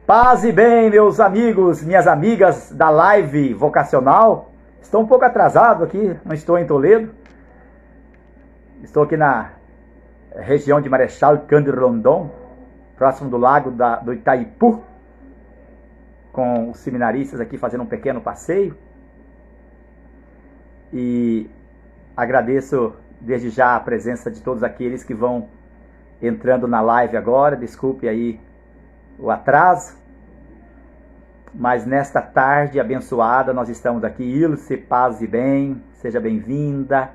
Paz e bem, meus amigos, minhas amigas da live vocacional. Estou um pouco atrasado aqui, não estou em Toledo. Estou aqui na região de Marechal Cândido Rondon, próximo do lago do Itaipu, com os seminaristas aqui fazendo um pequeno passeio. E agradeço desde já a presença de todos aqueles que vão entrando na live agora. Desculpe aí o atraso, mas nesta tarde abençoada nós estamos aqui. Ilse, paz e bem, seja bem-vinda.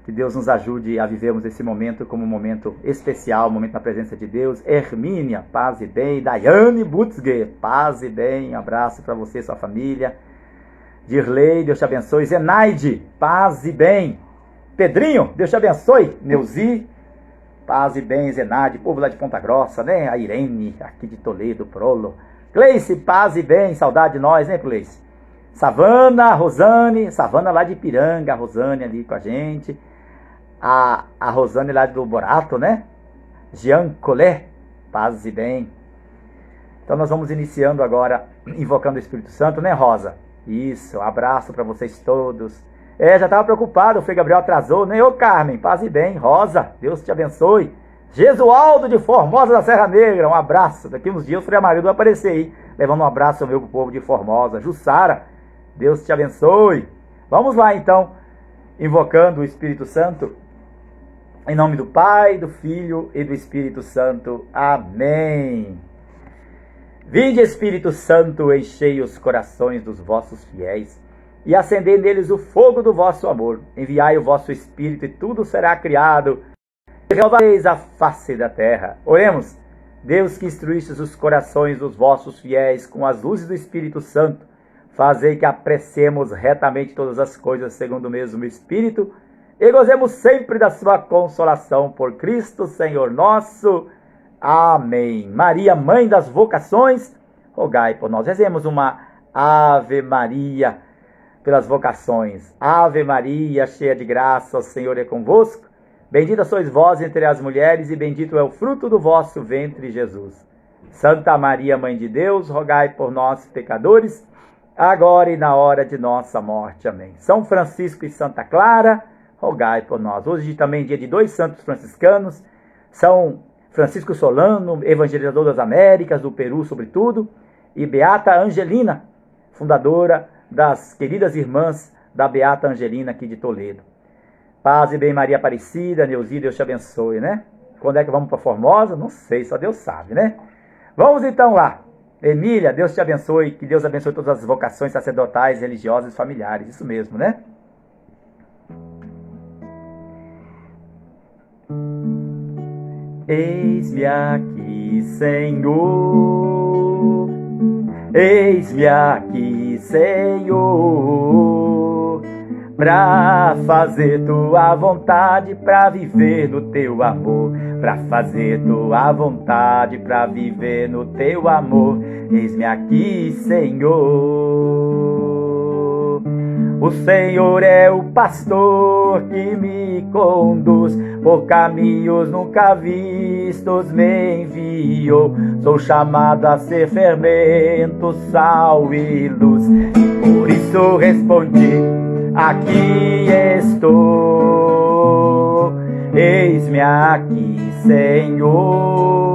Que Deus nos ajude a vivermos esse momento como um momento especial, um momento na presença de Deus. Hermínia, paz e bem. Daiane Butzge, paz e bem, abraço para você e sua família. Dirley, Deus te abençoe. Zenaide, paz e bem. Pedrinho, Deus te abençoe. Neuzi, paz e bem. Zenaide, povo lá de Ponta Grossa, né? A Irene, aqui de Toledo, Prolo. Gleice, paz e bem, saudade de nós, né, Gleice? Savana, Rosane, Savana lá de Ipiranga, a Rosane ali com a gente. A Rosane lá do Borato, né? Jean Collet, paz e bem. Então nós vamos iniciando agora, invocando o Espírito Santo, né, Rosa? Isso, abraço para vocês todos. Já estava preocupado, o Frei Gabriel atrasou, né? Ô Carmen, paz e bem. Rosa, Deus te abençoe. Jesualdo de Formosa da Serra Negra, um abraço. Daqui uns dias o Frei Amarildo vai aparecer aí, levando um abraço meu pro povo de Formosa. Jussara, Deus te abençoe. Vamos lá então, invocando o Espírito Santo. Em nome do Pai, do Filho e do Espírito Santo. Amém. Vinde, Espírito Santo, enchei os corações dos vossos fiéis e acendei neles o fogo do vosso amor. Enviai o vosso Espírito e tudo será criado. E renovareis a face da terra. Oremos. Deus, que instruístes os corações dos vossos fiéis com as luzes do Espírito Santo, fazei que apreciemos retamente todas as coisas segundo o mesmo Espírito e gozemos sempre da sua consolação por Cristo, Senhor nosso. Amém. Maria, Mãe das vocações, rogai por nós. Rezemos uma Ave Maria pelas vocações. Ave Maria, cheia de graça, o Senhor é convosco. Bendita sois vós entre as mulheres e bendito é o fruto do vosso ventre, Jesus. Santa Maria, Mãe de Deus, rogai por nós, pecadores, agora e na hora de nossa morte. Amém. São Francisco e Santa Clara, rogai por nós. Hoje também é dia de 2 santos franciscanos, São Francisco Solano, evangelizador das Américas, do Peru sobretudo, e Beata Angelina, fundadora das queridas irmãs da Beata Angelina aqui de Toledo. Paz e bem, Maria Aparecida. Neuzi, Deus te abençoe, né? Quando é que vamos para Formosa? Não sei, só Deus sabe, né? Vamos então lá. Emília, Deus te abençoe, que Deus abençoe todas as vocações sacerdotais, religiosas e familiares, isso mesmo, né? Eis-me aqui, Senhor, eis-me aqui, Senhor, pra fazer tua vontade, pra viver no teu amor, pra fazer tua vontade, pra viver no teu amor. Eis-me aqui, Senhor. O Senhor é o pastor que me conduz por caminhos nunca vistos, me enviou. Sou chamado a ser fermento, sal e luz. Por isso respondi: aqui estou. Eis-me aqui, Senhor.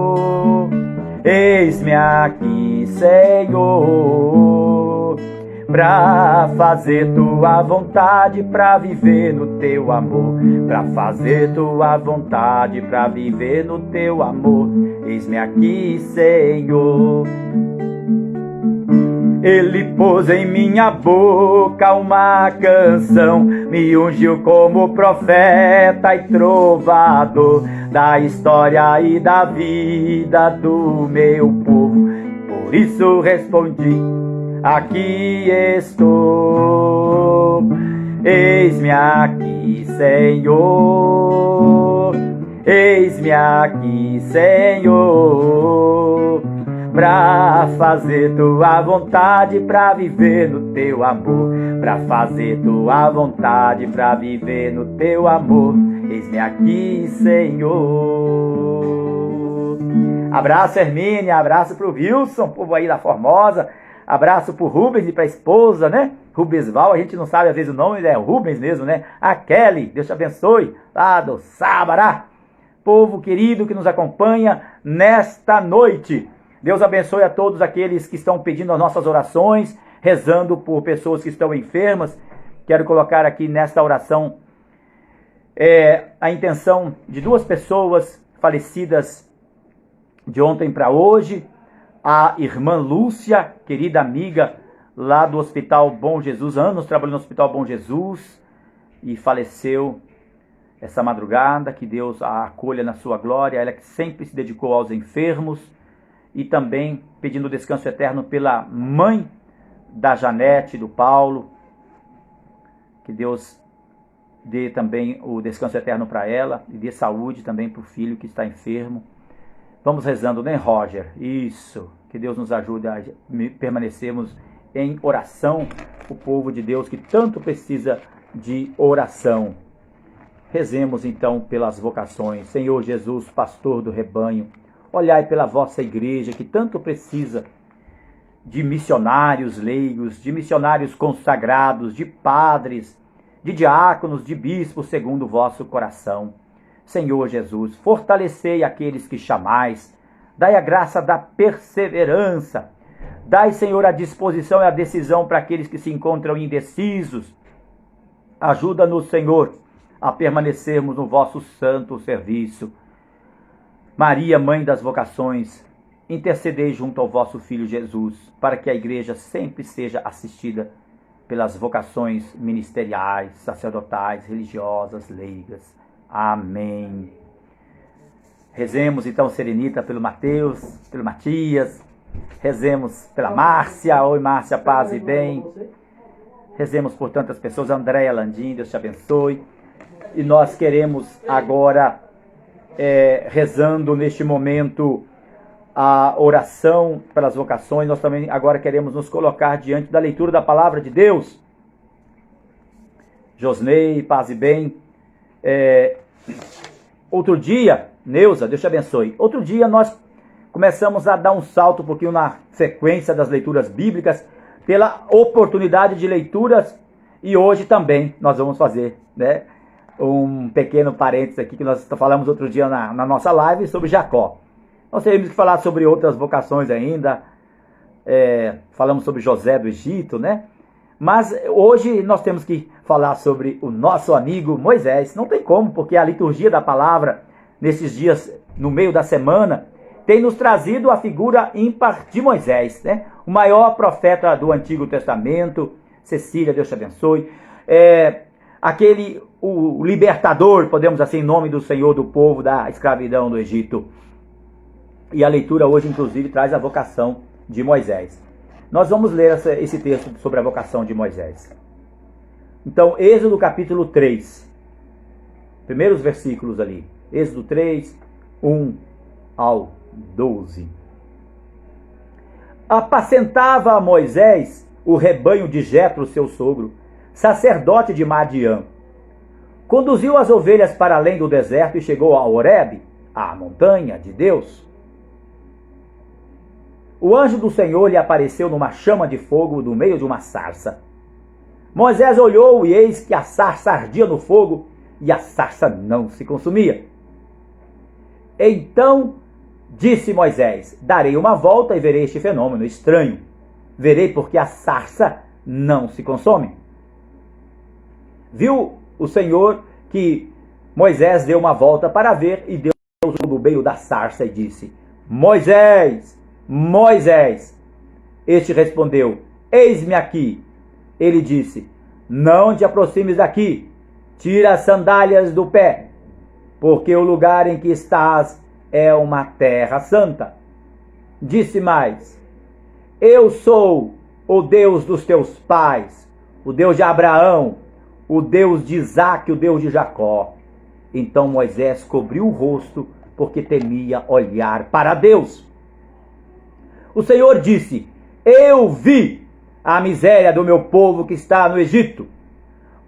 Eis-me aqui, Senhor, pra fazer tua vontade, pra viver no teu amor, pra fazer tua vontade, pra viver no teu amor. Eis-me aqui, Senhor. Ele pôs em minha boca uma canção, me ungiu como profeta e trovador da história e da vida do meu povo. Por isso respondi: aqui estou. Eis-me aqui, Senhor. Eis-me aqui, Senhor, pra fazer tua vontade, pra viver no teu amor, pra fazer tua vontade, pra viver no teu amor. Eis-me aqui, Senhor. Abraço, Hermínia, abraço pro Wilson, povo aí da Formosa. Abraço pro Rubens e pra esposa, né? Rubensval, a gente não sabe às vezes o nome, é Rubens mesmo, né? A Kelly, Deus te abençoe, lá do Sabará. Povo querido que nos acompanha nesta noite. Deus abençoe a todos aqueles que estão pedindo as nossas orações, rezando por pessoas que estão enfermas. Quero colocar aqui nesta oração a intenção de 2 pessoas falecidas de ontem para hoje. A irmã Lúcia, querida amiga lá do Hospital Bom Jesus, anos trabalhando no Hospital Bom Jesus, e faleceu essa madrugada. Que Deus a acolha na sua glória, ela que sempre se dedicou aos enfermos. E também pedindo descanso eterno pela mãe da Janete, do Paulo. Que Deus dê também o descanso eterno para ela e dê saúde também para o filho que está enfermo. Vamos rezando, né, Roger? Isso. Que Deus nos ajude a permanecermos em oração, o povo de Deus que tanto precisa de oração. Rezemos então pelas vocações. Senhor Jesus, pastor do rebanho, olhai pela vossa igreja que tanto precisa de missionários leigos, de missionários consagrados, de padres, de diáconos, de bispos, segundo o vosso coração. Senhor Jesus, fortalecei aqueles que chamais, dai a graça da perseverança, dai, Senhor, a disposição e a decisão para aqueles que se encontram indecisos. Ajuda-nos, Senhor, a permanecermos no vosso santo serviço. Maria, Mãe das Vocações, intercedei junto ao vosso Filho Jesus, para que a igreja sempre seja assistida pelas vocações ministeriais, sacerdotais, religiosas, leigas. Amém. Rezemos então, Serenita, pelo Mateus, pelo Matias. Rezemos pela Márcia. Oi, Márcia, paz e bem. Rezemos por tantas pessoas. Andréia Landim, Deus te abençoe. E nós queremos agora, rezando neste momento a oração pelas vocações, nós também agora queremos nos colocar diante da leitura da palavra de Deus. Josnei, paz e bem. Outro dia, Neuza, Deus te abençoe. Outro dia nós começamos a dar um salto um pouquinho na sequência das leituras bíblicas, pela oportunidade de leituras, e hoje também nós vamos fazer, né, um pequeno parênteses aqui, que nós falamos outro dia na nossa live sobre Jacó. Nós teremos que falar sobre outras vocações ainda, falamos sobre José do Egito, né? Mas hoje nós temos que falar sobre o nosso amigo Moisés. Não tem como, porque a liturgia da palavra, nesses dias, no meio da semana, tem nos trazido a figura ímpar de Moisés, né? O maior profeta do Antigo Testamento. Cecília, Deus te abençoe. O libertador, podemos assim, em nome do Senhor, do povo da escravidão do Egito. E a leitura hoje, inclusive, traz a vocação de Moisés. Nós vamos ler esse texto sobre a vocação de Moisés. Então, Êxodo capítulo 3. Primeiros versículos ali. Êxodo 3, 1 ao 12. Apacentava Moisés o rebanho de Jetro, seu sogro, sacerdote de Madiã. Conduziu as ovelhas para além do deserto e chegou a Horebe, a montanha de Deus. O anjo do Senhor lhe apareceu numa chama de fogo no meio de uma sarça. Moisés olhou e eis que a sarça ardia no fogo e a sarça não se consumia. Então disse Moisés: darei uma volta e verei este fenômeno estranho. Verei porque a sarça não se consome. Viu o Senhor que Moisés deu uma volta para ver, e Deus no meio da sarça e disse: Moisés, Moisés. Este respondeu: eis-me aqui. Ele disse: não te aproximes daqui, tira as sandálias do pé, porque o lugar em que estás é uma terra santa. Disse mais: eu sou o Deus dos teus pais, o Deus de Abraão, o Deus de Isaque, o Deus de Jacó. Então Moisés cobriu o rosto, porque temia olhar para Deus. O Senhor disse: eu vi a miséria do meu povo que está no Egito.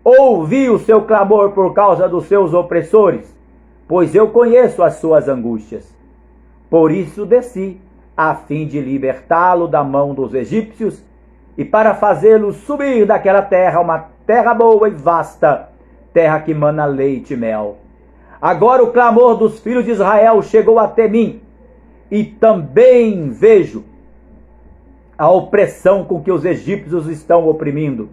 Ouvi o seu clamor por causa dos seus opressores, pois eu conheço as suas angústias. Por isso desci, a fim de libertá-lo da mão dos egípcios e para fazê-lo subir daquela terra, uma terra boa e vasta, terra que mana leite e mel. Agora o clamor dos filhos de Israel chegou até mim, e também vejo a opressão com que os egípcios estão oprimindo.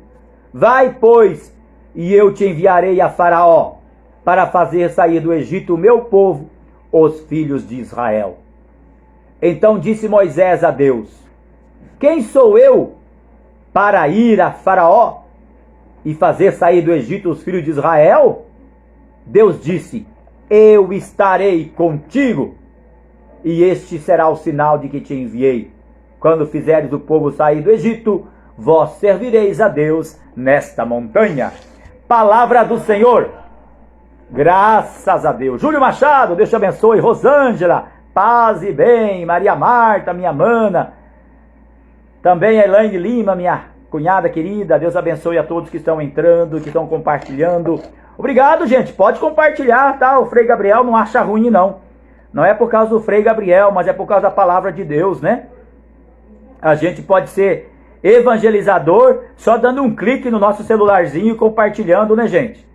Vai, pois, e eu te enviarei a Faraó, para fazer sair do Egito o meu povo, os filhos de Israel. Então disse Moisés a Deus: quem sou eu para ir a Faraó e fazer sair do Egito os filhos de Israel? Deus disse: eu estarei contigo, e este será o sinal de que te enviei. Quando fizeres o povo sair do Egito, vós servireis a Deus nesta montanha. Palavra do Senhor. Graças a Deus. Júlio Machado, Deus te abençoe. Rosângela, paz e bem. Maria Marta, minha mana. Também a Elaine Lima, minha cunhada querida. Deus abençoe a todos que estão entrando, que estão compartilhando. Obrigado, gente. Pode compartilhar, tá? O Frei Gabriel não acha ruim, não. Não é por causa do Frei Gabriel, mas é por causa da palavra de Deus, né? A gente pode ser evangelizador só dando um clique no nosso celularzinho e compartilhando, né, gente?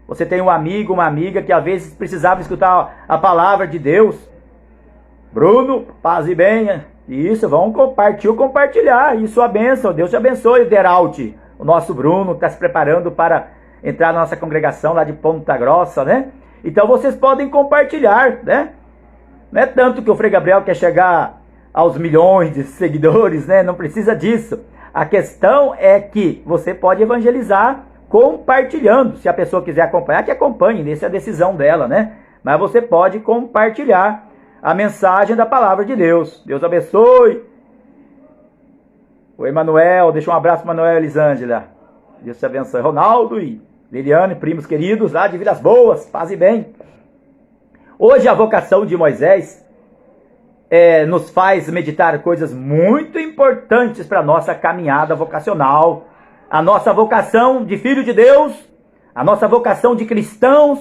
Você tem um amigo, uma amiga que às vezes precisava escutar a palavra de Deus. Bruno, paz e bem. Isso, vamos compartilhar. Isso, a bênção. Deus te abençoe, Deralt. O nosso Bruno está se preparando para entrar na nossa congregação lá de Ponta Grossa, né? Então vocês podem compartilhar, né? Não é tanto que o Frei Gabriel quer chegar aos milhões de seguidores, né? Não precisa disso. A questão é que você pode evangelizar compartilhando. Se a pessoa quiser acompanhar, que acompanhe. Essa é a decisão dela, né? Mas você pode compartilhar a mensagem da palavra de Deus. Deus abençoe. O Emanuel, deixa um abraço para Emanuel e Elisângela. Deus te abençoe. Ronaldo e Liliane, primos queridos lá de Vilas Boas, paz e bem. Hoje a vocação de Moisés nos faz meditar coisas muito importantes para a nossa caminhada vocacional. A nossa vocação de filho de Deus, a nossa vocação de cristãos,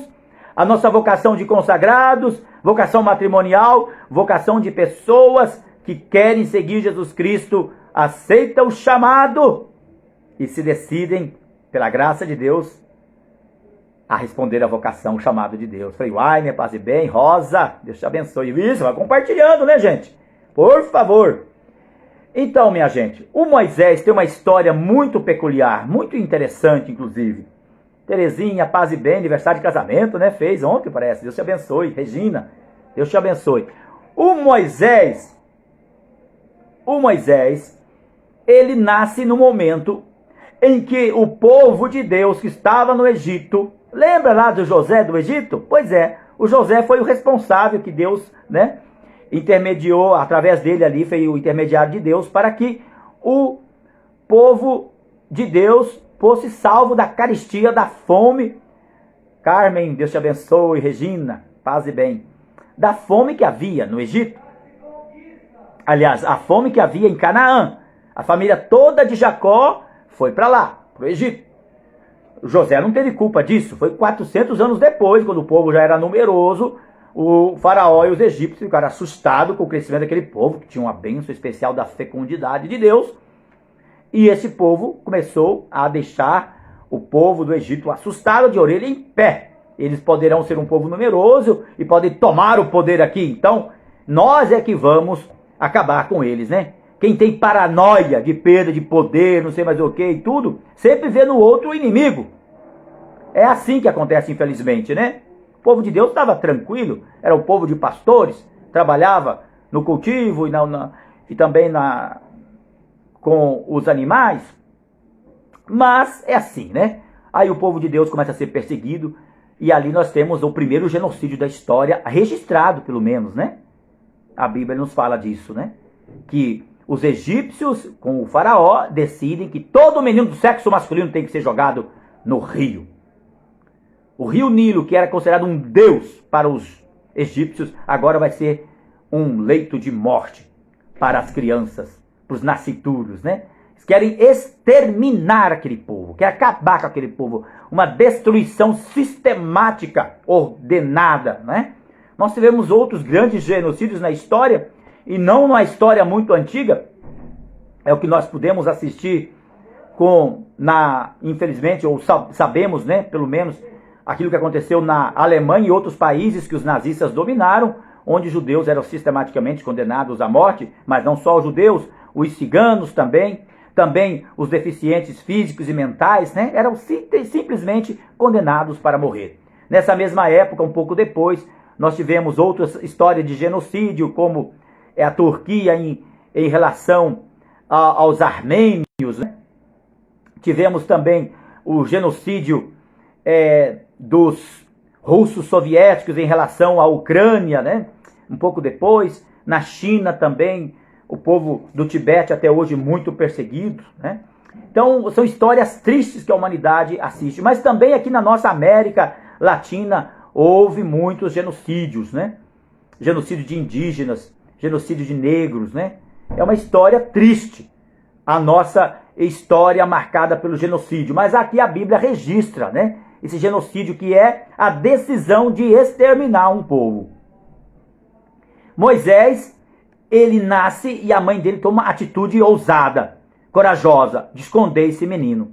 a nossa vocação de consagrados, vocação matrimonial, vocação de pessoas que querem seguir Jesus Cristo, aceitam o chamado e se decidem, pela graça de Deus, a responder a vocação, o chamado de Deus. Falei, Wainer, paz e bem. Rosa, Deus te abençoe. Isso, vai compartilhando, né, gente? Por favor. Então, minha gente, o Moisés tem uma história muito peculiar, muito interessante, inclusive. Terezinha, paz e bem, aniversário de casamento, né? Fez ontem, parece. Deus te abençoe. Regina, Deus te abençoe. O Moisés, ele nasce no momento em que o povo de Deus que estava no Egito, lembra lá do José do Egito? Pois é, o José foi o responsável que Deus, né, intermediou, através dele ali, foi o intermediário de Deus, para que o povo de Deus fosse salvo da carestia, da fome. Carmen, Deus te abençoe. Regina, paz e bem. Da fome que havia no Egito. Aliás, a fome que havia em Canaã. A família toda de Jacó foi para lá, para o Egito. José não teve culpa disso. Foi 400 anos depois, quando o povo já era numeroso, o faraó e os egípcios ficaram assustados com o crescimento daquele povo, que tinha uma bênção especial da fecundidade de Deus. E esse povo começou a deixar o povo do Egito assustado, de orelha em pé. Eles poderão ser um povo numeroso e podem tomar o poder aqui. Então, nós é que vamos acabar com eles, né? Quem tem paranoia de perda de poder, não sei mais o que e tudo, sempre vê no outro o inimigo. É assim que acontece, infelizmente, né? O povo de Deus estava tranquilo, era um povo de pastores, trabalhava no cultivo e também com os animais. Mas é assim, né? Aí o povo de Deus começa a ser perseguido, e ali nós temos o primeiro genocídio da história, registrado pelo menos, né? A Bíblia nos fala disso, né? Que os egípcios, com o faraó, decidem que todo menino do sexo masculino tem que ser jogado no rio. O rio Nilo, que era considerado um deus para os egípcios, agora vai ser um leito de morte para as crianças, para os nascituros, né? Eles querem exterminar aquele povo, querem acabar com aquele povo. Uma destruição sistemática, ordenada, né? Nós tivemos outros grandes genocídios na história, e não numa história muito antiga. É o que nós pudemos assistir infelizmente, ou sabemos, né, pelo menos, aquilo que aconteceu na Alemanha e outros países que os nazistas dominaram, onde judeus eram sistematicamente condenados à morte, mas não só os judeus, os ciganos também os deficientes físicos e mentais, né, eram simplesmente condenados para morrer. Nessa mesma época, um pouco depois, nós tivemos outras histórias de genocídio, como a Turquia em relação aos armênios, né? Tivemos também o genocídio dos russos soviéticos em relação à Ucrânia, né? Um pouco depois, na China também, o povo do Tibete até hoje muito perseguido, né? Então, são histórias tristes que a humanidade assiste. Mas também aqui na nossa América Latina houve muitos genocídios, né? Genocídio de indígenas, genocídio de negros, né? É uma história triste, a nossa história marcada pelo genocídio. Mas aqui a Bíblia registra, né, esse genocídio, que é a decisão de exterminar um povo. Moisés, ele nasce e a mãe dele toma uma atitude ousada, corajosa, de esconder esse menino.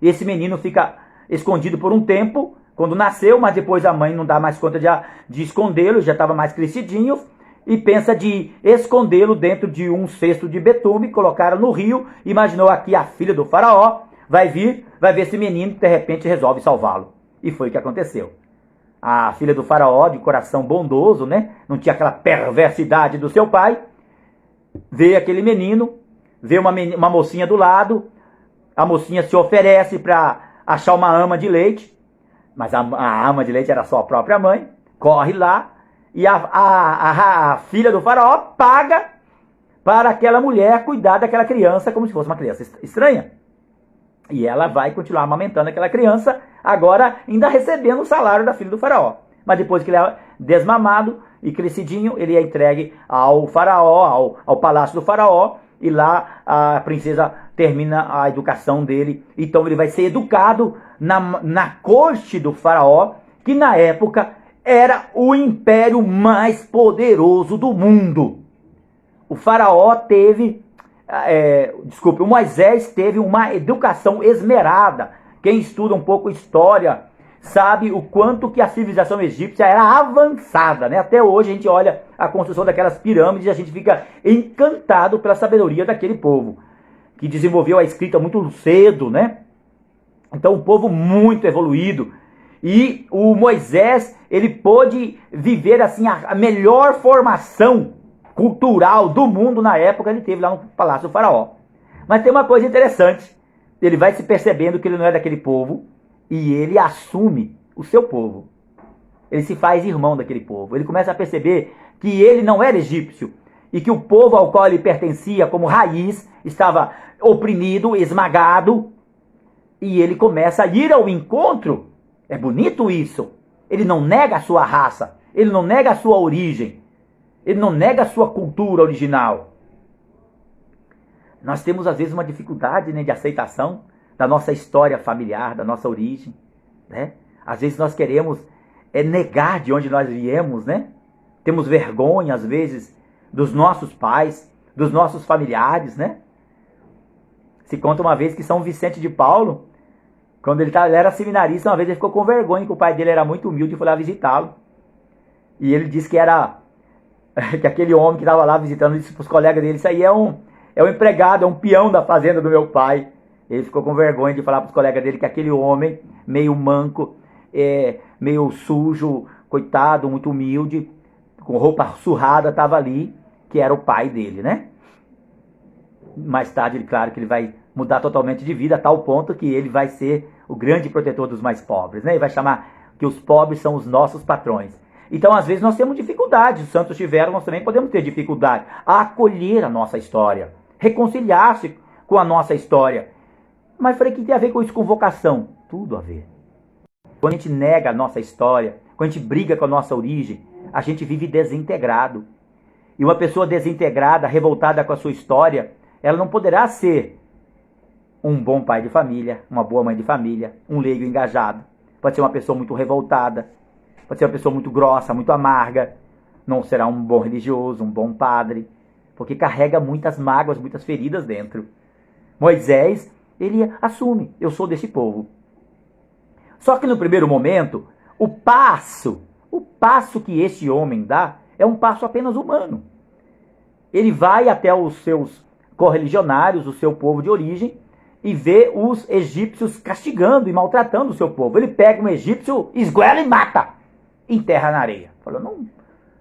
E esse menino fica escondido por um tempo, quando nasceu, mas depois a mãe não dá mais conta de escondê-lo, já estava mais crescidinho, e pensa de escondê-lo dentro de um cesto de betume, colocaram no rio, imaginou aqui a filha do faraó, vai ver esse menino e de repente resolve salvá-lo. E foi o que aconteceu. A filha do faraó, de coração bondoso, né, não tinha aquela perversidade do seu pai, vê aquele menino, vê uma mocinha do lado, a mocinha se oferece para achar uma ama de leite, mas a ama de leite era só a própria mãe, corre lá, e a filha do faraó paga para aquela mulher cuidar daquela criança como se fosse uma criança estranha. E ela vai continuar amamentando aquela criança, agora ainda recebendo o salário da filha do faraó. Mas depois que ele é desmamado e crescidinho, ele é entregue ao faraó, ao palácio do faraó, e lá a princesa termina a educação dele. Então ele vai ser educado na corte do faraó, que na época era o império mais poderoso do mundo. O faraó teve, o Moisés teve uma educação esmerada. Quem estuda um pouco história sabe o quanto que a civilização egípcia era avançada, né? Até hoje a gente olha a construção daquelas pirâmides e a gente fica encantado pela sabedoria daquele povo, que desenvolveu a escrita muito cedo, né? Então um povo muito evoluído. E o Moisés, ele pôde viver assim a melhor formação cultural do mundo na época, ele teve lá no Palácio do Faraó. Mas tem uma coisa interessante, ele vai se percebendo que ele não é daquele povo, e ele assume o seu povo. Ele se faz irmão daquele povo. Ele começa a perceber que ele não era egípcio, e que o povo ao qual ele pertencia como raiz estava oprimido, esmagado, e ele começa a ir ao encontro. É bonito isso. Ele não nega a sua raça, ele não nega a sua origem, ele não nega a sua cultura original. Nós temos às vezes uma dificuldade, né, de aceitação da nossa história familiar, da nossa origem, né? Às vezes nós queremos negar de onde nós viemos, né? Temos vergonha às vezes dos nossos pais, dos nossos familiares, né? Se conta uma vez que São Vicente de Paulo, quando ele era seminarista, uma vez ele ficou com vergonha, que o pai dele era muito humilde e foi lá visitá-lo. E ele disse que que aquele homem que estava lá visitando, disse para os colegas dele, isso aí é um empregado, é um peão da fazenda do meu pai. Ele ficou com vergonha de falar para os colegas dele que aquele homem, meio manco, meio sujo, coitado, muito humilde, com roupa surrada, estava ali, que era o pai dele, né? Mais tarde, claro que ele vai mudar totalmente de vida, a tal ponto que ele vai ser o grande protetor dos mais pobres, né? Ele vai chamar que os pobres são os nossos patrões. Então, às vezes, nós temos dificuldade, os santos tiveram, nós também podemos ter dificuldade a acolher a nossa história, reconciliar-se com a nossa história. Mas falei que tem a ver com isso, com vocação. Tudo a ver. Quando a gente nega a nossa história, quando a gente briga com a nossa origem, a gente vive desintegrado. E uma pessoa desintegrada, revoltada com a sua história, ela não poderá ser um bom pai de família, uma boa mãe de família, um leigo engajado. Pode ser uma pessoa muito revoltada, pode ser uma pessoa muito grossa, muito amarga. não será um bom religioso, um bom padre, porque carrega muitas mágoas, muitas feridas dentro. Moisés, ele assume, eu sou desse povo. Só que no primeiro momento, o passo que esse homem dá é um passo apenas humano. Ele vai até os seus correligionários, o seu povo de origem, e vê os egípcios castigando e maltratando o seu povo. Ele pega um egípcio, esguela e mata, enterra na areia. Fala,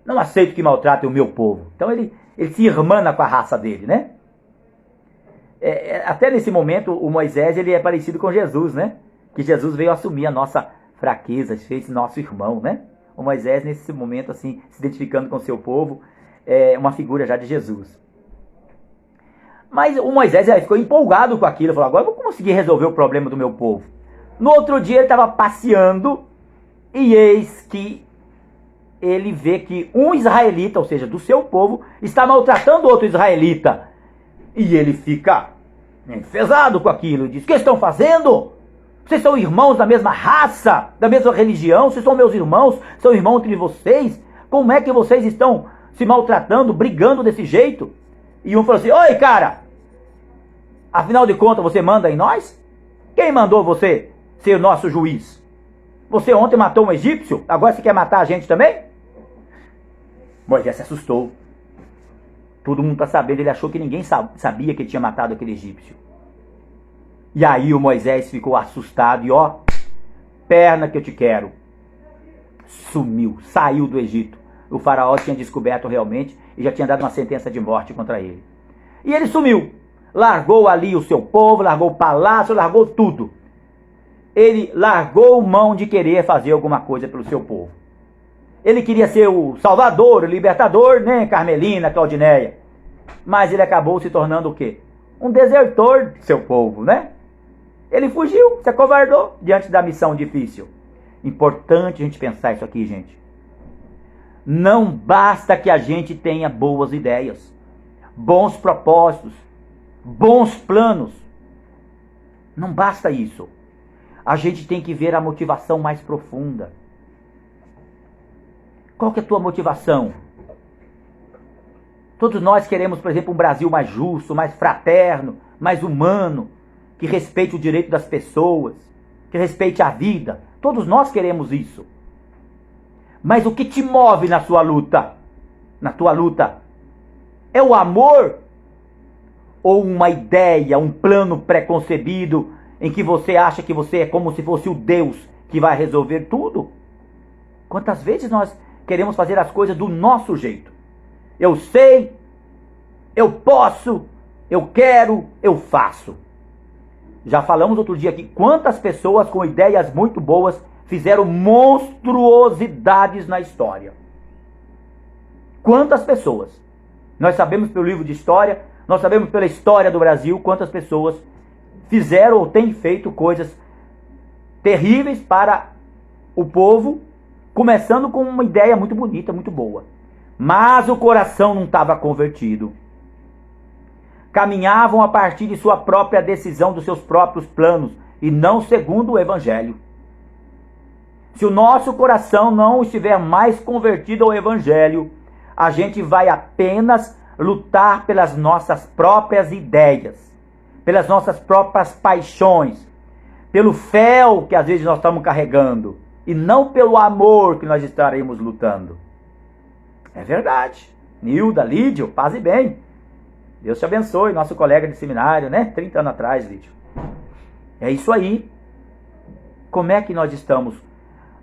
não aceito que maltratem o meu povo. Então ele se irmana com a raça dele, né? Até nesse momento, o Moisés ele é parecido com Jesus, né? Que Jesus veio assumir a nossa fraqueza, fez nosso irmão, né? O Moisés, nesse momento, assim, se identificando com o seu povo, é uma figura já de Jesus. Mas o Moisés ficou empolgado com aquilo, falou, agora eu vou conseguir resolver o problema do meu povo. No outro dia ele estava passeando, e eis que ele vê que um israelita, ou seja, do seu povo, está maltratando outro israelita. E ele fica enfesado com aquilo, diz, o que estão fazendo? Vocês são irmãos da mesma raça, da mesma religião, vocês são meus irmãos, são irmãos entre vocês. Como é que vocês estão se maltratando, brigando desse jeito? E um falou assim, oi cara, afinal de contas você manda em nós? Quem mandou você ser o nosso juiz? Você ontem matou um egípcio, agora você quer matar a gente também? Moisés se assustou. Todo mundo está sabendo, ele achou que ninguém sabia que ele tinha matado aquele egípcio. E aí o Moisés ficou assustado e perna que eu te quero. Sumiu, saiu do Egito. O faraó tinha descoberto realmente e já tinha dado uma sentença de morte contra ele. E ele sumiu, largou ali o seu povo, largou o palácio, largou tudo. Ele largou mão de querer fazer alguma coisa pelo seu povo. Ele queria ser o salvador, o libertador, né, Carmelina, Claudineia. Mas ele acabou se tornando o quê? Um desertor do seu povo, né? Ele fugiu, se acovardou diante da missão difícil. Importante a gente pensar isso aqui, gente. Não basta que a gente tenha boas ideias, bons propósitos, bons planos. Não basta isso. A gente tem que ver a motivação mais profunda. Qual que é a tua motivação? Todos nós queremos, por exemplo, um Brasil mais justo, mais fraterno, mais humano, que respeite o direito das pessoas, que respeite a vida. Todos nós queremos isso. Mas o que te move na sua luta? Na tua luta? É o amor? Ou uma ideia, um plano preconcebido em que você acha que você é como se fosse o Deus que vai resolver tudo? Quantas vezes nós queremos fazer as coisas do nosso jeito? Eu sei, eu posso, eu quero, eu faço. Já falamos outro dia aqui, quantas pessoas com ideias muito boas fizeram monstruosidades na história. Quantas pessoas? Nós sabemos pelo livro de história, nós sabemos pela história do Brasil, quantas pessoas fizeram ou têm feito coisas terríveis para o povo, começando com uma ideia muito bonita, muito boa. Mas o coração não estava convertido. Caminhavam a partir de sua própria decisão, dos seus próprios planos, e não segundo o Evangelho. Se o nosso coração não estiver mais convertido ao Evangelho, a gente vai apenas lutar pelas nossas próprias ideias, pelas nossas próprias paixões, pelo fel que às vezes nós estamos carregando, e não pelo amor que nós estaremos lutando. É verdade. Nilda, Lídio, paz e bem. Deus te abençoe, nosso colega de seminário, né? 30 anos atrás, Lídio. É isso aí. Como é que nós estamos?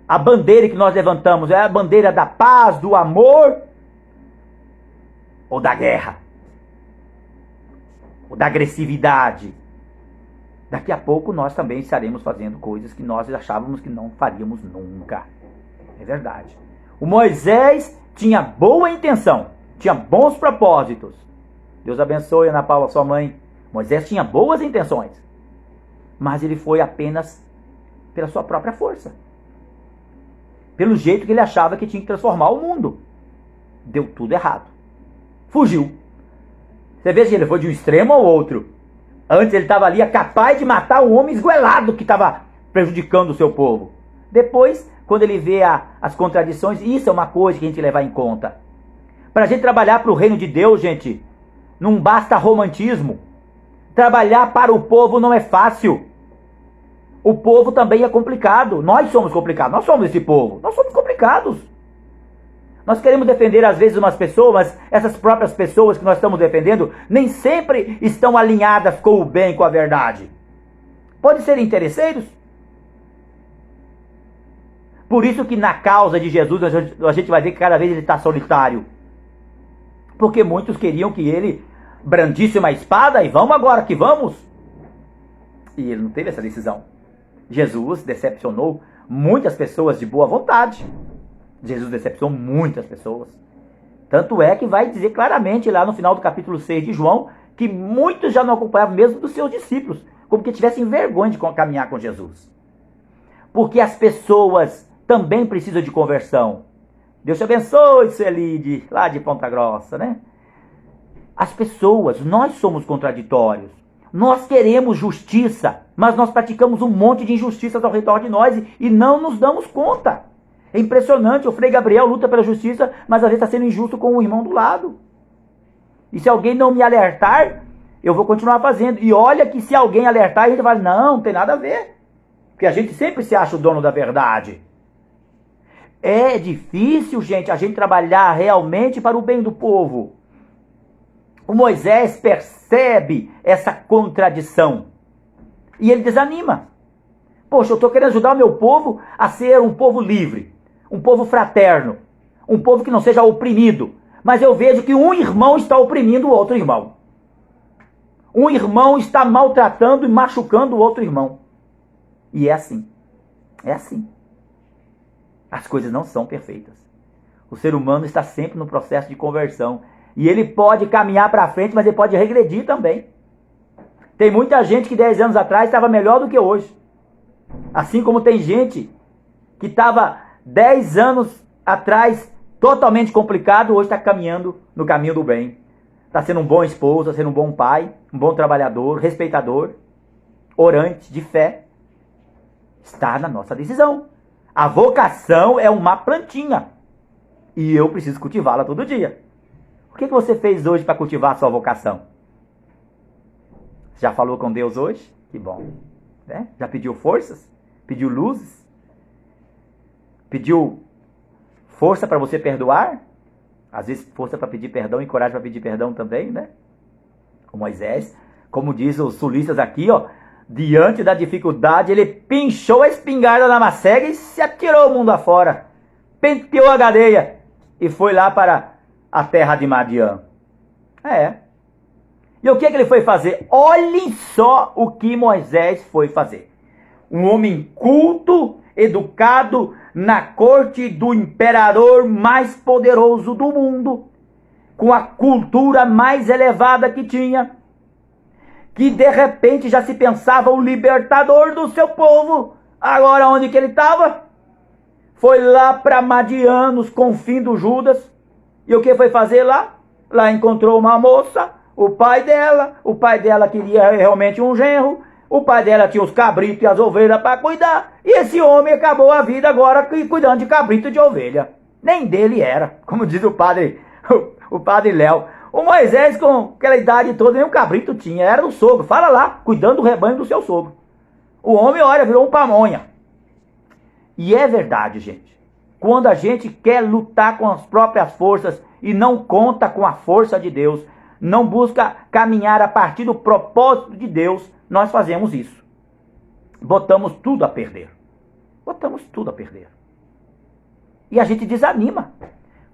A bandeira que nós levantamos é a bandeira da paz, do amor ou da guerra? Ou da agressividade? Daqui a pouco nós também estaremos fazendo coisas que nós achávamos que não faríamos nunca. É verdade. O Moisés tinha boa intenção, tinha bons propósitos. Deus abençoe, Ana Paula, sua mãe. Moisés tinha boas intenções, mas ele foi apenas pela sua própria força, pelo jeito que ele achava que tinha que transformar o mundo. Deu tudo errado. Fugiu. Você vê se ele foi de um extremo ao outro. Antes ele estava ali capaz de matar um homem esguelado que estava prejudicando o seu povo. Depois, quando ele vê as contradições, isso é uma coisa que a gente levar em conta. Para a gente trabalhar para o reino de Deus, gente, não basta romantismo. Trabalhar para o povo não é fácil. O povo também é complicado. Nós somos complicados. Nós somos esse povo. Nós somos complicados. Nós queremos defender às vezes umas pessoas, mas essas próprias pessoas que nós estamos defendendo nem sempre estão alinhadas com o bem, com a verdade. Podem ser interesseiros. Por isso que na causa de Jesus a gente vai ver que cada vez ele está solitário. Porque muitos queriam que ele brandisse uma espada e vamos agora que vamos. E ele não teve essa decisão. Jesus decepcionou muitas pessoas de boa vontade. Jesus decepcionou muitas pessoas. Tanto é que vai dizer claramente lá no final do capítulo 6 de João que muitos já não acompanhavam mesmo dos seus discípulos, como que tivessem vergonha de caminhar com Jesus. Porque as pessoas também precisam de conversão. Deus te abençoe, Celide, lá de Ponta Grossa, né? As pessoas, nós somos contraditórios. Nós queremos justiça, mas nós praticamos um monte de injustiças ao redor de nós e não nos damos conta. É impressionante, o Frei Gabriel luta pela justiça, mas às vezes está sendo injusto com o irmão do lado. E se alguém não me alertar, eu vou continuar fazendo. E olha que se alguém alertar, a gente vai, não tem nada a ver. Porque a gente sempre se acha o dono da verdade. É difícil, gente, a gente trabalhar realmente para o bem do povo. O Moisés percebe essa contradição. E ele desanima. Poxa, eu estou querendo ajudar o meu povo a ser um povo livre. Um povo fraterno. Um povo que não seja oprimido. Mas eu vejo que um irmão está oprimindo o outro irmão. Um irmão está maltratando e machucando o outro irmão. E é assim. É assim. As coisas não são perfeitas. O ser humano está sempre no processo de conversão. E ele pode caminhar para frente, mas ele pode regredir também. Tem muita gente que 10 anos atrás estava melhor do que hoje. Assim como tem gente que estava 10 anos atrás totalmente complicado, hoje está caminhando no caminho do bem. Está sendo um bom esposo, está sendo um bom pai, um bom trabalhador, respeitador, orante, de fé. Está na nossa decisão. A vocação é uma plantinha. E eu preciso cultivá-la todo dia. O que você fez hoje para cultivar a sua vocação? Já falou com Deus hoje? Que bom. Né? Já pediu forças? Pediu luzes? Pediu força para você perdoar? Às vezes força para pedir perdão e coragem para pedir perdão também, né? O Moisés, como diz os sulistas aqui, ó, diante da dificuldade, ele pinchou a espingarda na macega e se atirou o mundo afora. Penteou a cadeia e foi lá para a terra de Madiã. E o que ele foi fazer? Olhem só o que Moisés foi fazer. Um homem culto, educado na corte do imperador mais poderoso do mundo, com a cultura mais elevada que tinha, que de repente já se pensava o libertador do seu povo. Agora onde que ele estava? Foi lá para Madiã, nos confins do Judas. E o que foi fazer lá? Lá encontrou uma moça, o pai dela queria realmente um genro, o pai dela tinha os cabritos e as ovelhas para cuidar, e esse homem acabou a vida agora cuidando de cabrito e de ovelha. Nem dele era, como diz o padre Léo. O Moisés, com aquela idade toda, nem um cabrito tinha, era do sogro. Fala lá, cuidando do rebanho do seu sogro. O homem, olha, virou um pamonha. E é verdade, gente. Quando a gente quer lutar com as próprias forças e não conta com a força de Deus, não busca caminhar a partir do propósito de Deus, nós fazemos isso. Botamos tudo a perder. Botamos tudo a perder. E a gente desanima.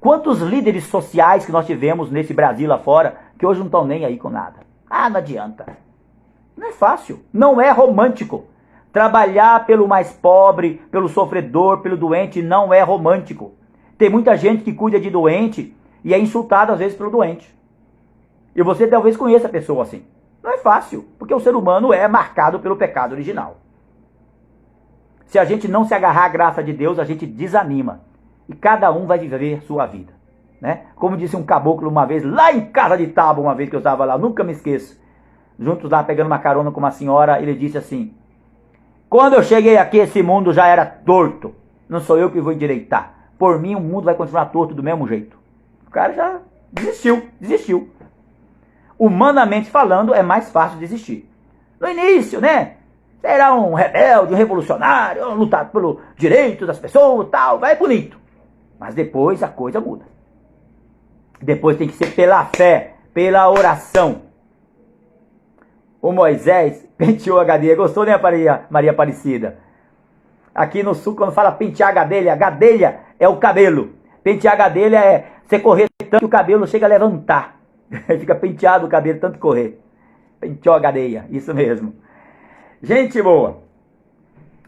Quantos líderes sociais que nós tivemos nesse Brasil lá fora, que hoje não estão nem aí com nada? Não adianta. Não é fácil. Não é romântico. Trabalhar pelo mais pobre, pelo sofredor, pelo doente, não é romântico. Tem muita gente que cuida de doente e é insultado às vezes pelo doente. E você talvez conheça a pessoa assim. Não é fácil, porque o ser humano é marcado pelo pecado original. Se a gente não se agarrar à graça de Deus, a gente desanima. E cada um vai viver sua vida. Né? Como disse um caboclo uma vez, lá em Casa de Tábua, uma vez que eu estava lá, nunca me esqueço. Juntos lá, pegando uma carona com uma senhora, ele disse assim: quando eu cheguei aqui, esse mundo já era torto. Não sou eu que vou endireitar. Por mim, o mundo vai continuar torto do mesmo jeito. O cara já desistiu. Humanamente falando, é mais fácil desistir. No início, né? Será um rebelde, um revolucionário, lutar pelo direito das pessoas, tal, vai bonito. Mas depois a coisa muda. Depois tem que ser pela fé, pela oração. O Moisés penteou a gadelha. Gostou, né, Maria Aparecida? Aqui no sul, quando fala pentear a gadelha é o cabelo. Pentear a gadelha é você correr tanto que o cabelo chega a levantar. Fica penteado o cabelo, tanto correr. Penteou a gadelha, isso mesmo. Gente boa,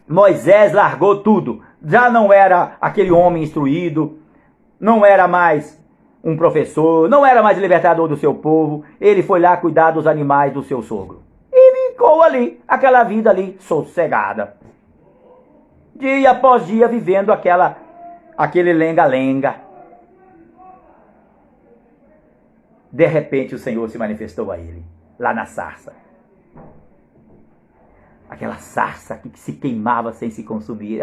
Moisés largou tudo. Já não era aquele homem instruído, não era mais um professor, não era mais libertador do seu povo. Ele foi lá cuidar dos animais do seu sogro. E ficou ali, aquela vida ali, sossegada. Dia após dia vivendo aquele lenga-lenga. De repente o Senhor se manifestou a ele, lá na sarça. Aquela sarça que se queimava sem se consumir.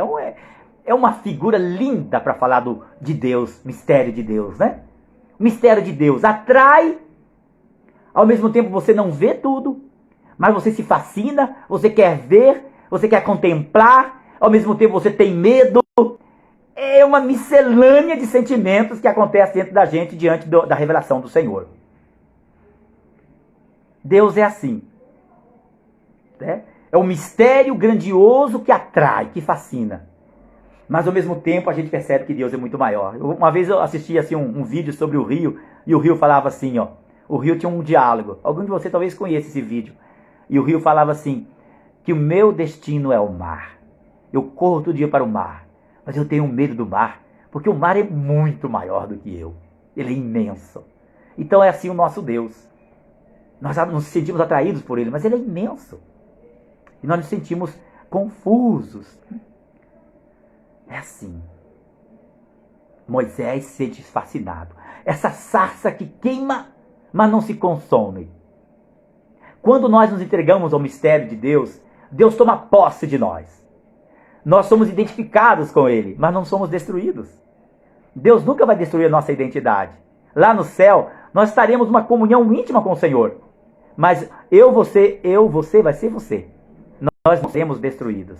É uma figura linda para falar de Deus, mistério de Deus, né? O mistério de Deus atrai, ao mesmo tempo você não vê tudo, mas você se fascina, você quer ver, você quer contemplar, ao mesmo tempo você tem medo. É uma miscelânea de sentimentos que acontece dentro da gente diante da revelação do Senhor. Deus é assim, né? É um mistério grandioso que atrai, que fascina. Mas ao mesmo tempo a gente percebe que Deus é muito maior. Uma vez eu assisti assim, um vídeo sobre o rio, e o rio falava assim, ó. O rio tinha um diálogo. Algum de vocês talvez conheça esse vídeo. E o rio falava assim, que o meu destino é o mar. Eu corro todo dia para o mar, mas eu tenho medo do mar, porque o mar é muito maior do que eu. Ele é imenso. Então é assim o nosso Deus. Nós nos sentimos atraídos por ele, mas ele é imenso. E nós nos sentimos confusos. É assim. Moisés se sente fascinado. Essa sarça que queima, mas não se consome. Quando nós nos entregamos ao mistério de Deus, Deus toma posse de nós. Nós somos identificados com ele, mas não somos destruídos. Deus nunca vai destruir a nossa identidade. Lá no céu, nós estaremos numa comunhão íntima com o Senhor. Mas você vai ser você. Nós não seremos destruídos.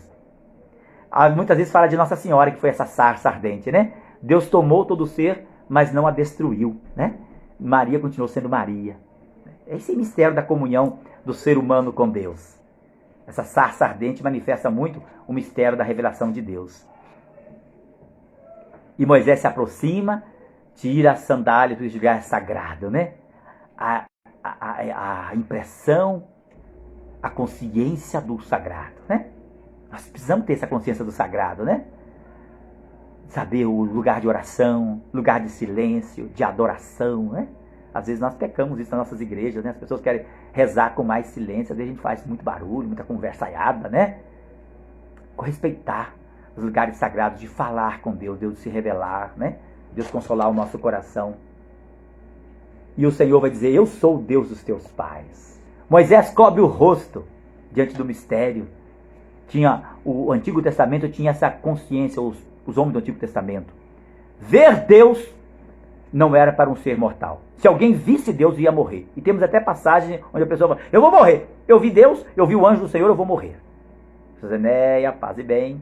Muitas vezes fala de Nossa Senhora, que foi essa sarça ardente, né? Deus tomou todo o ser, mas não a destruiu, né? Maria continuou sendo Maria. Esse é o mistério da comunhão do ser humano com Deus. Essa sarça ardente manifesta muito o mistério da revelação de Deus. E Moisés se aproxima, tira as sandálias do lugar sagrado, né? A impressão, a consciência do sagrado, né? Nós precisamos ter essa consciência do sagrado, né? Saber o lugar de oração, lugar de silêncio, de adoração, né? Às vezes nós pecamos isso nas nossas igrejas, né? As pessoas querem rezar com mais silêncio, às vezes a gente faz muito barulho, muita conversaiada, né? Respeitar os lugares sagrados, de falar com Deus, Deus se revelar, né? Deus consolar o nosso coração. E o Senhor vai dizer, eu sou o Deus dos teus pais. Moisés cobre o rosto diante do mistério. O Antigo Testamento tinha essa consciência, os homens do Antigo Testamento. Ver Deus não era para um ser mortal. Se alguém visse Deus, ia morrer. E temos até passagem onde a pessoa fala, eu vou morrer. Eu vi Deus, eu vi o anjo do Senhor, eu vou morrer. Zeneia, paz e bem.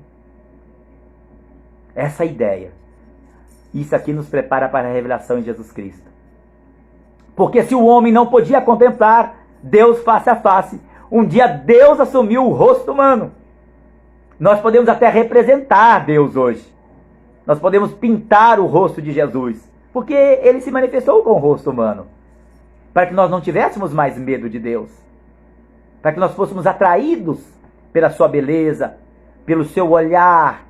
Essa ideia. Isso aqui nos prepara para a revelação em Jesus Cristo. Porque se o homem não podia contemplar Deus face a face, um dia Deus assumiu o rosto humano. Nós podemos até representar Deus hoje. Nós podemos pintar o rosto de Jesus, porque ele se manifestou com o rosto humano, para que nós não tivéssemos mais medo de Deus, para que nós fôssemos atraídos pela sua beleza, pelo seu olhar,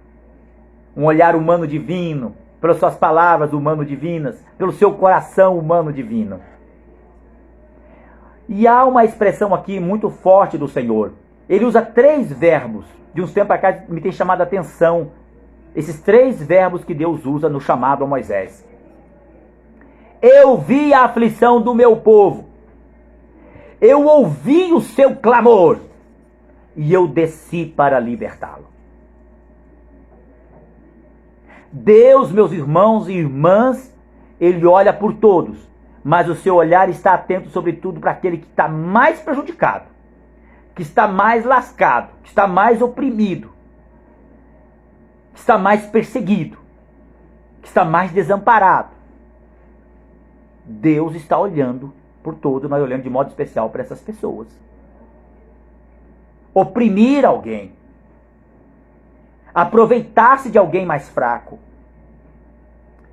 um olhar humano divino, pelas suas palavras humano-divinas, pelo seu coração humano-divino. E há uma expressão aqui muito forte do Senhor. Ele usa 3 verbos. De uns tempos para cá me tem chamado a atenção esses 3 verbos que Deus usa no chamado a Moisés. Eu vi a aflição do meu povo. Eu ouvi o seu clamor. E eu desci para libertá-lo. Deus, meus irmãos e irmãs, Ele olha por todos, mas o seu olhar está atento sobretudo para aquele que está mais prejudicado, que está mais lascado, que está mais oprimido, que está mais perseguido, que está mais desamparado. Deus está olhando por todos, mas olhando de modo especial para essas pessoas. Oprimir alguém, aproveitar-se de alguém mais fraco,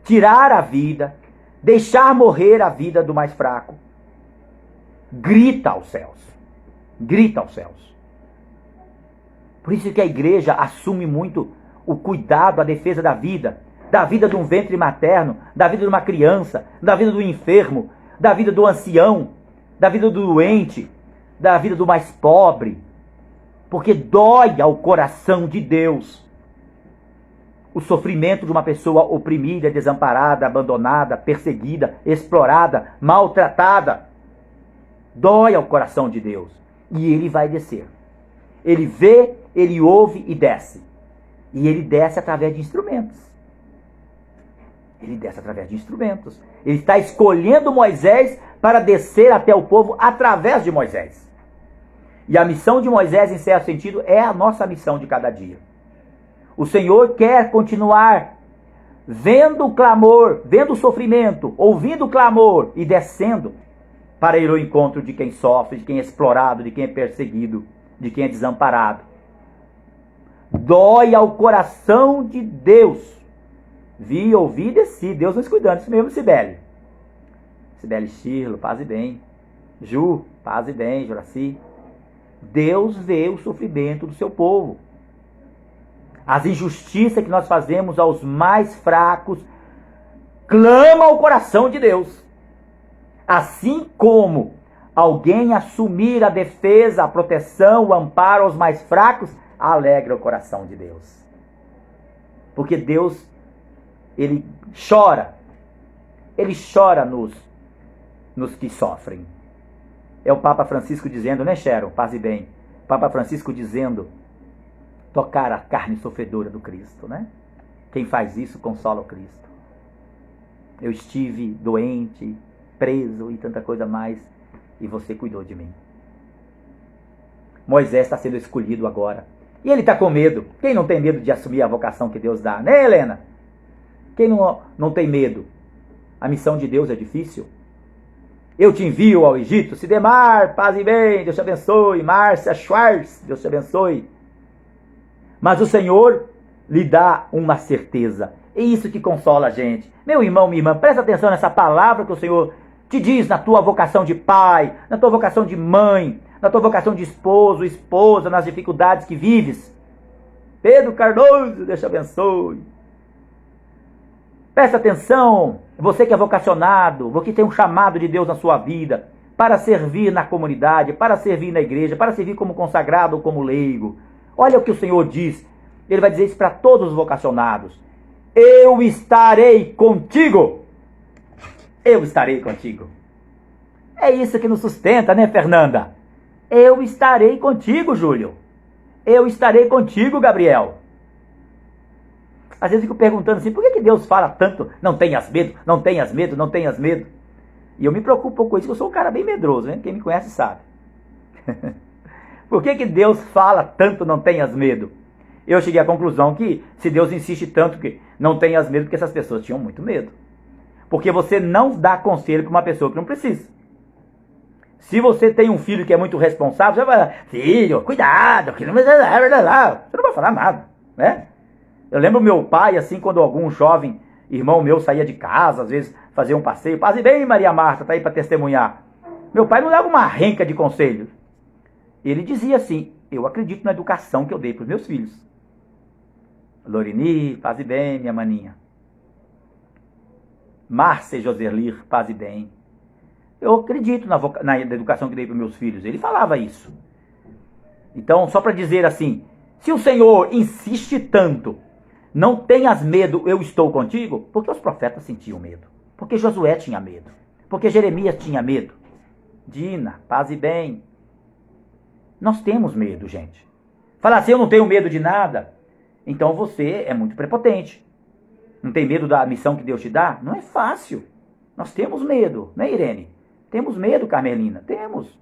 tirar a vida, deixar morrer a vida do mais fraco, grita aos céus. Grita aos céus. Por isso que a igreja assume muito o cuidado, a defesa da vida de um ventre materno, da vida de uma criança, da vida do enfermo, da vida do ancião, da vida do doente, da vida do mais pobre. Porque dói ao coração de Deus o sofrimento de uma pessoa oprimida, desamparada, abandonada, perseguida, explorada, maltratada. Dói ao coração de Deus. E ele vai descer. Ele vê, ele ouve e desce. E ele desce através de instrumentos. Ele desce através de instrumentos. Ele está escolhendo Moisés para descer até o povo através de Moisés. E a missão de Moisés, em certo sentido, é a nossa missão de cada dia. O Senhor quer continuar vendo o clamor, vendo o sofrimento, ouvindo o clamor e descendo para ir ao encontro de quem sofre, de quem é explorado, de quem é perseguido, de quem é desamparado. Dói ao coração de Deus. Vi, ouvi e desci. Deus nos cuidando. Isso mesmo, Cibele. Cibele Chirlo, paz e bem. Ju, paz e bem. Juraci. Deus vê o sofrimento do seu povo. As injustiças que nós fazemos aos mais fracos clama ao coração de Deus. Assim como alguém assumir a defesa, a proteção, o amparo aos mais fracos, alegra o coração de Deus. Porque Deus, Ele chora nos que sofrem. É o Papa Francisco dizendo, né, Sharon? Paz e bem. O Papa Francisco dizendo, tocar a carne sofredora do Cristo, né? Quem faz isso consola o Cristo. Eu estive doente, preso e tanta coisa mais, e você cuidou de mim. Moisés está sendo escolhido agora. E ele está com medo. Quem não tem medo de assumir a vocação que Deus dá? Né, Helena? Quem não tem medo? A missão de Deus é difícil. Eu te envio ao Egito. Sidemar, paz e bem, Deus te abençoe. Márcia Schwartz, Deus te abençoe. Mas o Senhor lhe dá uma certeza. É isso que consola a gente. Meu irmão, minha irmã, presta atenção nessa palavra que o Senhor te diz na tua vocação de pai, na tua vocação de mãe, na tua vocação de esposo, esposa, nas dificuldades que vives. Pedro Cardoso, Deus te abençoe. Presta atenção, você que é vocacionado, você que tem um chamado de Deus na sua vida, para servir na comunidade, para servir na igreja, para servir como consagrado ou como leigo. Olha o que o Senhor diz. Ele vai dizer isso para todos os vocacionados. Eu estarei contigo. Eu estarei contigo. É isso que nos sustenta, né, Fernanda? Eu estarei contigo, Júlio. Eu estarei contigo, Gabriel. Às vezes eu fico perguntando assim, por que Deus fala tanto, não tenhas medo, não tenhas medo, não tenhas medo? E eu me preocupo com isso, porque eu sou um cara bem medroso, né? Quem me conhece sabe. Por que Deus fala tanto, não tenhas medo? Eu cheguei à conclusão que, se Deus insiste tanto que não tenhas medo, porque essas pessoas tinham muito medo. Porque você não dá conselho para uma pessoa que não precisa. Se você tem um filho que é muito responsável, você vai falar, filho, cuidado, que não vai... Você não vai falar nada, né? Eu lembro meu pai, assim, quando algum jovem irmão meu saía de casa, às vezes fazia um passeio, paz e bem, Maria Marta, tá aí para testemunhar. Meu pai não dava uma renca de conselhos. Ele dizia assim, eu acredito na educação que eu dei para os meus filhos. Lorini, paz e bem, minha maninha. Márcia Joserlir, paz e bem. Eu acredito na educação que dei para os meus filhos. Ele falava isso. Então, só para dizer assim, se o Senhor insiste tanto, não tenhas medo, eu estou contigo, porque os profetas sentiam medo. Porque Josué tinha medo. Porque Jeremias tinha medo. Dina, paz e bem. Nós temos medo, gente. Falar assim, eu não tenho medo de nada, então você é muito prepotente. Não tem medo da missão que Deus te dá? Não é fácil. Nós temos medo, né, Irene? Temos medo, Carmelina? Temos.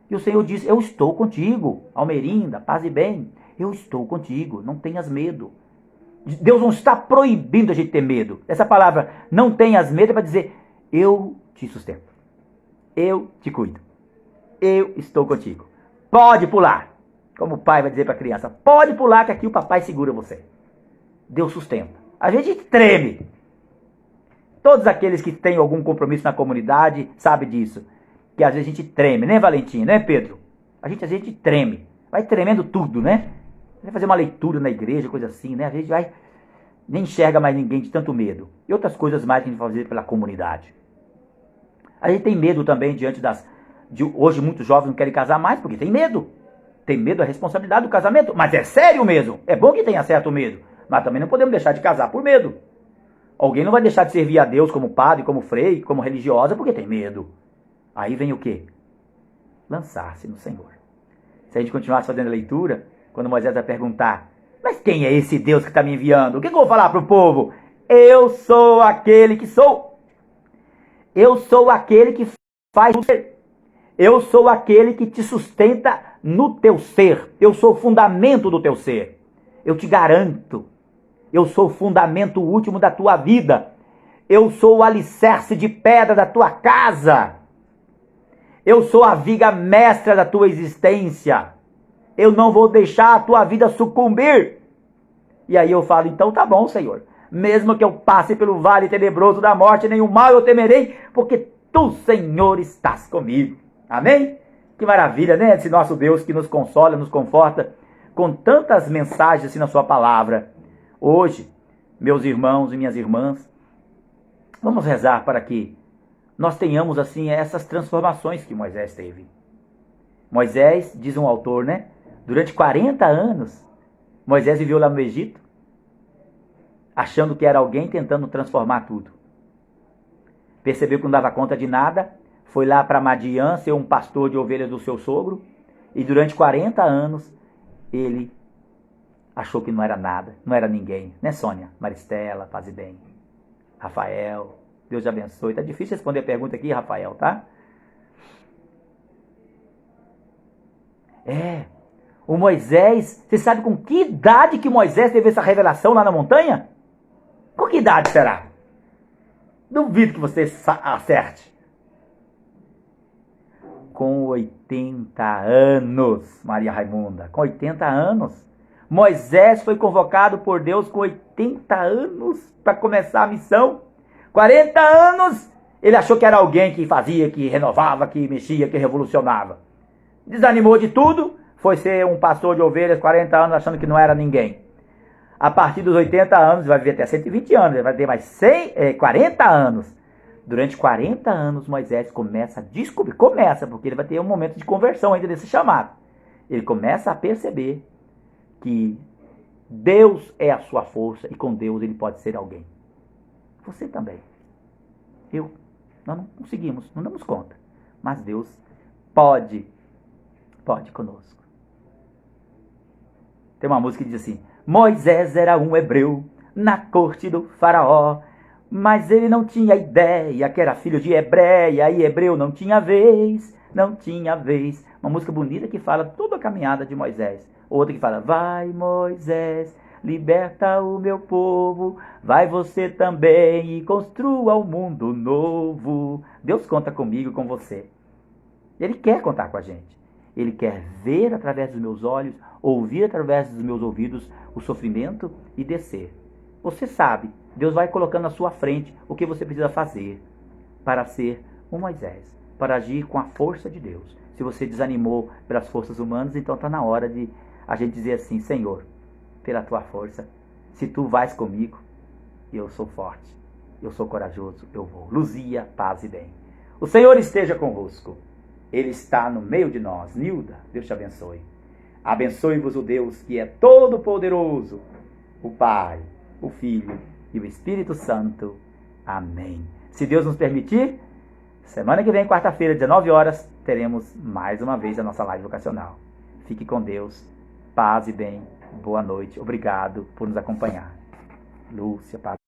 E o Senhor diz, eu estou contigo, Almerinda, paz e bem. Eu estou contigo, não tenhas medo. Deus não está proibindo a gente ter medo. Essa palavra, não tenhas medo, é para dizer, eu te sustento. Eu te cuido. Eu estou contigo. Pode pular. Como o pai vai dizer para a criança, pode pular que aqui o papai segura você. Deus sustenta. A gente treme. Todos aqueles que têm algum compromisso na comunidade sabem disso. Que às vezes a gente treme, né, Valentim? Né, Pedro? Às vezes treme. Vai tremendo tudo, né? Vai fazer uma leitura na igreja, coisa assim, né? A gente vai, nem enxerga mais ninguém de tanto medo. E outras coisas mais que a gente vai fazer pela comunidade. A gente tem medo também diante hoje muitos jovens não querem casar mais porque tem medo. Tem medo da responsabilidade do casamento. Mas é sério mesmo. É bom que tenha certo medo. Mas também não podemos deixar de casar por medo. Alguém não vai deixar de servir a Deus como padre, como freio, como religiosa porque tem medo. Aí vem o quê? Lançar-se no Senhor. Se a gente continuasse fazendo a leitura, quando Moisés vai perguntar, mas quem é esse Deus que está me enviando? O que eu vou falar para o povo? Eu sou aquele que sou. Eu sou aquele que faz o ser. Eu sou aquele que te sustenta no teu ser. Eu sou o fundamento do teu ser. Eu te garanto. Eu sou o fundamento último da tua vida. Eu sou o alicerce de pedra da tua casa. Eu sou a viga mestra da tua existência. Eu não vou deixar a tua vida sucumbir. E aí eu falo, então tá bom, Senhor. Mesmo que eu passe pelo vale tenebroso da morte, nenhum mal eu temerei, porque tu, Senhor, estás comigo. Amém? Que maravilha, né? Esse nosso Deus que nos consola, nos conforta com tantas mensagens assim na sua palavra. Hoje, meus irmãos e minhas irmãs, vamos rezar para que nós tenhamos assim essas transformações que Moisés teve. Moisés, diz um autor, né? Durante 40 anos, Moisés viveu lá no Egito, achando que era alguém tentando transformar tudo. Percebeu que não dava conta de nada, foi lá para Madiã ser um pastor de ovelhas do seu sogro, e durante 40 anos ele achou que não era nada, não era ninguém. Né, Sônia? Maristela, paz e bem. Rafael, Deus te abençoe. Tá difícil responder a pergunta aqui, Rafael, tá? O Moisés, você sabe com que idade que Moisés teve essa revelação lá na montanha? Com que idade será? Duvido que você acerte. Com 80 anos, Maria Raimunda, com 80 anos. Moisés foi convocado por Deus com 80 anos para começar a missão. 40 anos, ele achou que era alguém que fazia, que renovava, que mexia, que revolucionava. Desanimou de tudo, foi ser um pastor de ovelhas, 40 anos, achando que não era ninguém. A partir dos 80 anos, vai viver até 120 anos, ele vai ter mais 40 anos. Durante 40 anos, Moisés começa a descobrir, porque ele vai ter um momento de conversão ainda desse chamado. Ele começa a perceber que Deus é a sua força e com Deus ele pode ser alguém. Você também. Nós não conseguimos, não damos conta. Mas Deus pode conosco. Tem uma música que diz assim, Moisés era um hebreu na corte do faraó, mas ele não tinha ideia que era filho de hebreia, e hebreu não tinha vez. Uma música bonita que fala toda a caminhada de Moisés. Outra que fala, vai Moisés, liberta o meu povo, vai você também e construa um mundo novo. Deus conta comigo, com você. Ele quer contar com a gente. Ele quer ver através dos meus olhos, ouvir através dos meus ouvidos o sofrimento e descer. Você sabe, Deus vai colocando na sua frente o que você precisa fazer para ser um Moisés, para agir com a força de Deus. Se você desanimou pelas forças humanas, então está na hora de a gente dizer assim, Senhor, pela tua força, se tu vais comigo, eu sou forte, eu sou corajoso, eu vou. Luzia, paz e bem. O Senhor esteja convosco. Ele está no meio de nós. Nilda, Deus te abençoe. Abençoe-vos o Deus que é todo-poderoso, o Pai, o Filho e o Espírito Santo. Amém. Se Deus nos permitir, semana que vem, quarta-feira, 19 horas, teremos mais uma vez a nossa live vocacional. Fique com Deus. Paz e bem. Boa noite. Obrigado por nos acompanhar. Lúcia, paz.